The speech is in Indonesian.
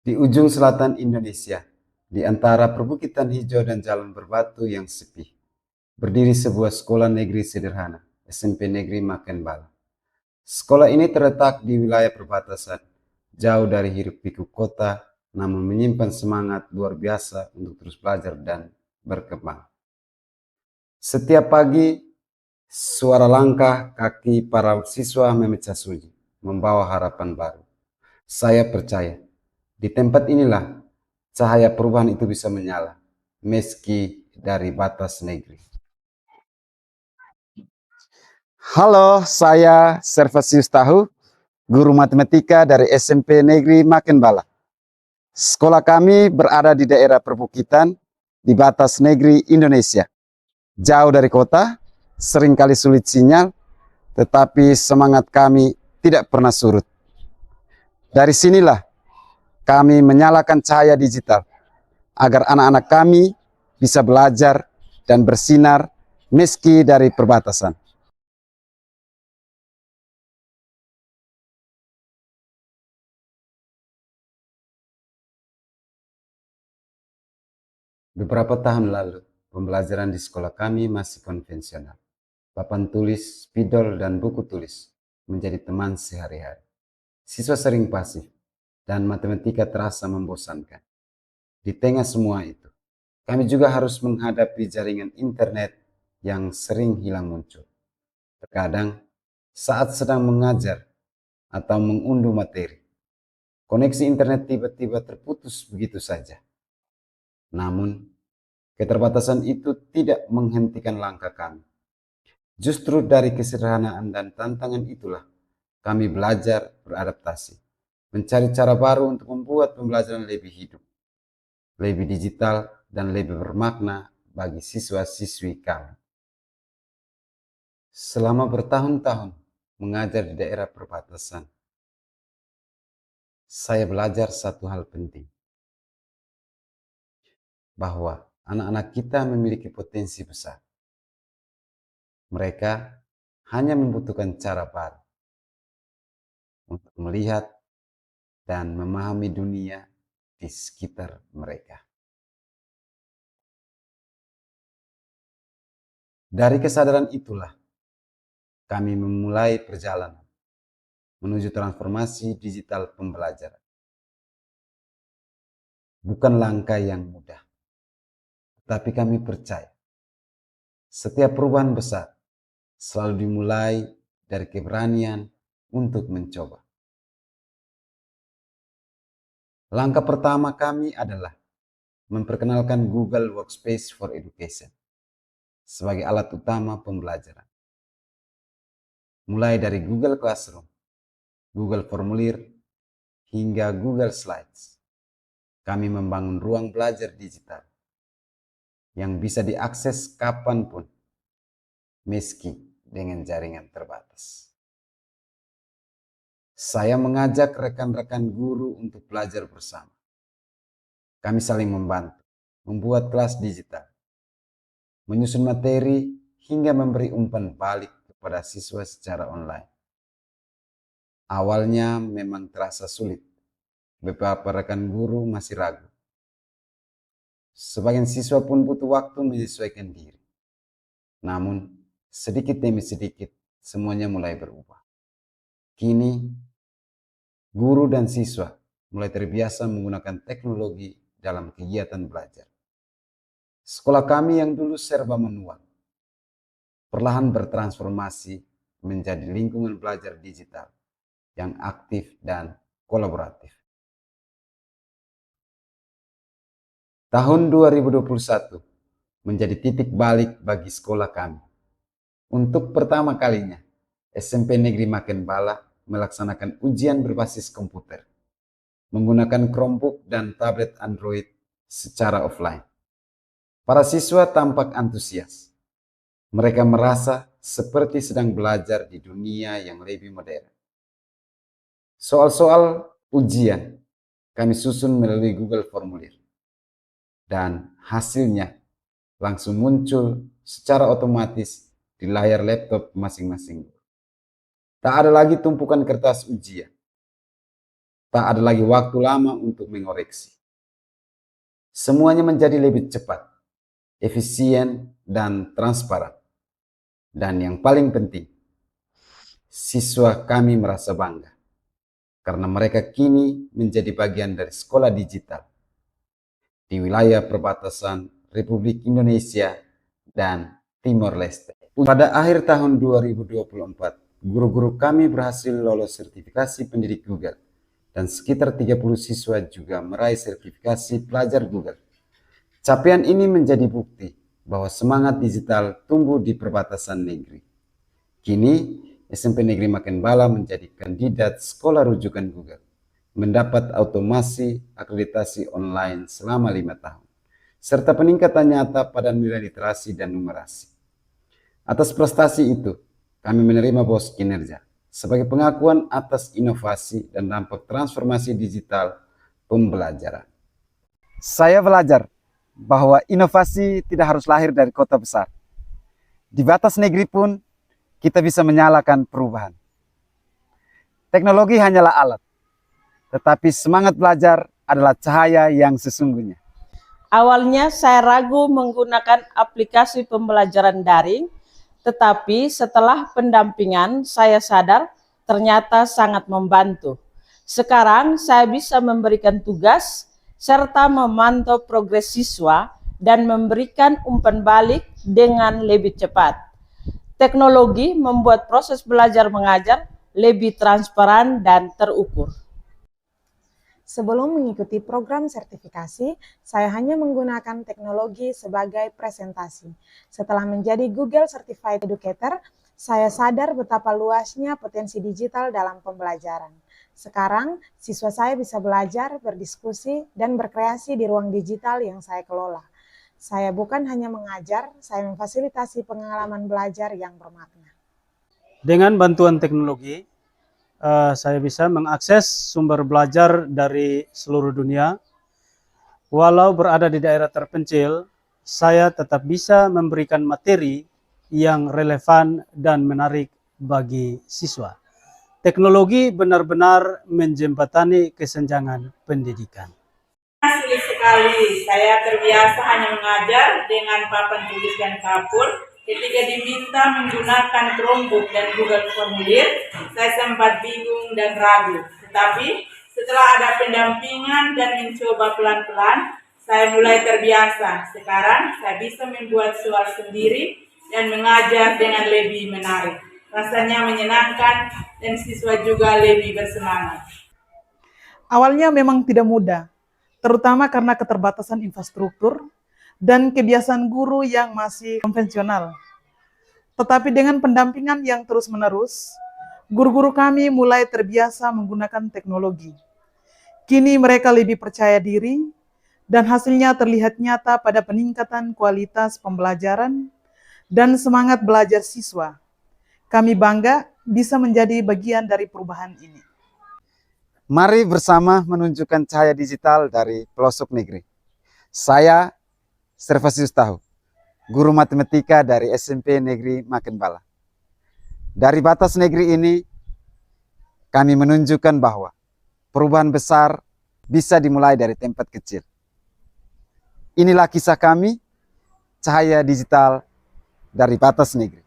Di ujung selatan Indonesia, di antara perbukitan hijau dan jalan berbatu yang sepi, berdiri sebuah sekolah negeri sederhana, SMP Negeri Makenbala. Sekolah ini terletak di wilayah perbatasan, jauh dari hiruk-pikuk kota, namun menyimpan semangat luar biasa untuk terus belajar dan berkembang. Setiap pagi, suara langkah kaki para siswa memecah sunyi, membawa harapan baru. Saya percaya, di tempat inilah cahaya perubahan itu bisa menyala, meski dari batas negeri. Halo, saya Servasius Tahu, guru matematika dari SMP Negeri Makenbala. Sekolah kami berada di daerah perbukitan di batas negeri Indonesia. Jauh dari kota, seringkali sulit sinyal, tetapi semangat kami tidak pernah surut. Dari sinilah kami menyalakan cahaya digital agar anak-anak kami bisa belajar dan bersinar meski dari perbatasan. Beberapa tahun lalu, pembelajaran di sekolah kami masih konvensional. Papan tulis, spidol, dan buku tulis menjadi teman sehari-hari. Siswa sering pasif, dan matematika terasa membosankan. Di tengah semua itu, kami juga harus menghadapi jaringan internet yang sering hilang muncul. Terkadang, saat sedang mengajar atau mengunduh materi, koneksi internet tiba-tiba terputus begitu saja. Namun, keterbatasan itu tidak menghentikan langkah kami. Justru dari kesederhanaan dan tantangan itulah kami belajar beradaptasi, mencari cara baru untuk membuat pembelajaran lebih hidup, lebih digital, dan lebih bermakna bagi siswa-siswi kami. Selama bertahun-tahun mengajar di daerah perbatasan, saya belajar satu hal penting, bahwa anak-anak kita memiliki potensi besar. Mereka hanya membutuhkan cara baru untuk melihat dan memahami dunia di sekitar mereka. Dari kesadaran itulah kami memulai perjalanan menuju transformasi digital pembelajaran. Bukan langkah yang mudah, tetapi kami percaya setiap perubahan besar selalu dimulai dari keberanian untuk mencoba. Langkah pertama kami adalah memperkenalkan Google Workspace for Education sebagai alat utama pembelajaran. Mulai dari Google Classroom, Google Formulir, hingga Google Slides. Kami membangun ruang belajar digital yang bisa diakses kapanpun, meski dengan jaringan terbatas. Saya mengajak rekan-rekan guru untuk belajar bersama. Kami saling membantu, membuat kelas digital, menyusun materi, hingga memberi umpan balik kepada siswa secara online. Awalnya memang terasa sulit. Beberapa rekan guru masih ragu. Sebagian siswa pun butuh waktu menyesuaikan diri. Namun, sedikit demi sedikit, semuanya mulai berubah. Kini, guru dan siswa mulai terbiasa menggunakan teknologi dalam kegiatan belajar. Sekolah kami yang dulu serba manual, perlahan bertransformasi menjadi lingkungan belajar digital yang aktif dan kolaboratif. Tahun 2021 menjadi titik balik bagi sekolah kami. Untuk pertama kalinya, SMP Negeri Makenbala melaksanakan ujian berbasis komputer, menggunakan Chromebook dan tablet Android secara offline. Para siswa tampak antusias. Mereka merasa seperti sedang belajar di dunia yang lebih modern. Soal-soal ujian kami susun melalui Google Formulir. Dan hasilnya langsung muncul secara otomatis di layar laptop masing-masing. Tak ada lagi tumpukan kertas ujian. Tak ada lagi waktu lama untuk mengoreksi. Semuanya menjadi lebih cepat, efisien, dan transparan. Dan yang paling penting, siswa kami merasa bangga karena mereka kini menjadi bagian dari sekolah digital di wilayah perbatasan Republik Indonesia dan Timor Leste. Pada akhir tahun 2024, guru-guru kami berhasil lolos sertifikasi pendidik Google dan sekitar 30 siswa juga meraih sertifikasi pelajar Google. Capaian ini menjadi bukti bahwa semangat digital tumbuh di perbatasan negeri. Kini, SMP Negeri Makin Bala menjadi kandidat sekolah rujukan Google, mendapat otomasi akreditasi online selama 5 tahun, serta peningkatan nyata pada nilai literasi dan numerasi. Atas prestasi itu, kami menerima BOS kinerja sebagai pengakuan atas inovasi dan dampak transformasi digital pembelajaran. Saya belajar bahwa inovasi tidak harus lahir dari kota besar. Di batas negeri pun, kita bisa menyalakan perubahan. Teknologi hanyalah alat, tetapi semangat belajar adalah cahaya yang sesungguhnya. Awalnya saya ragu menggunakan aplikasi pembelajaran daring, tetapi setelah pendampingan saya sadar ternyata sangat membantu. Sekarang saya bisa memberikan tugas serta memantau progres siswa dan memberikan umpan balik dengan lebih cepat. Teknologi membuat proses belajar mengajar lebih transparan dan terukur. Sebelum mengikuti program sertifikasi, saya hanya menggunakan teknologi sebagai presentasi. Setelah menjadi Google Certified Educator, saya sadar betapa luasnya potensi digital dalam pembelajaran. Sekarang, siswa saya bisa belajar, berdiskusi, dan berkreasi di ruang digital yang saya kelola. Saya bukan hanya mengajar, saya memfasilitasi pengalaman belajar yang bermakna. Dengan bantuan teknologi, saya bisa mengakses sumber belajar dari seluruh dunia. Walau berada di daerah terpencil, saya tetap bisa memberikan materi yang relevan dan menarik bagi siswa. Teknologi benar-benar menjembatani kesenjangan pendidikan. Sulit sekali, saya terbiasa hanya mengajar dengan papan tulis dan kapur. Ketika diminta menggunakan Chromebook dan Google Formulir, saya sempat bingung dan ragu. Tetapi setelah ada pendampingan dan mencoba pelan-pelan, saya mulai terbiasa. Sekarang saya bisa membuat soal sendiri dan mengajar dengan lebih menarik. Rasanya menyenangkan dan siswa juga lebih bersemangat. Awalnya memang tidak mudah, terutama karena keterbatasan infrastruktur dan kebiasaan guru yang masih konvensional. Tetapi dengan pendampingan yang terus-menerus, guru-guru kami mulai terbiasa menggunakan teknologi. Kini mereka lebih percaya diri, dan hasilnya terlihat nyata pada peningkatan kualitas pembelajaran dan semangat belajar siswa. Kami bangga bisa menjadi bagian dari perubahan ini. Mari bersama menunjukkan cahaya digital dari pelosok negeri. Saya Servasius Tahu, guru matematika dari SMP Negeri Makin Bala. Dari batas negeri ini, kami menunjukkan bahwa perubahan besar bisa dimulai dari tempat kecil. Inilah kisah kami, cahaya digital dari batas negeri.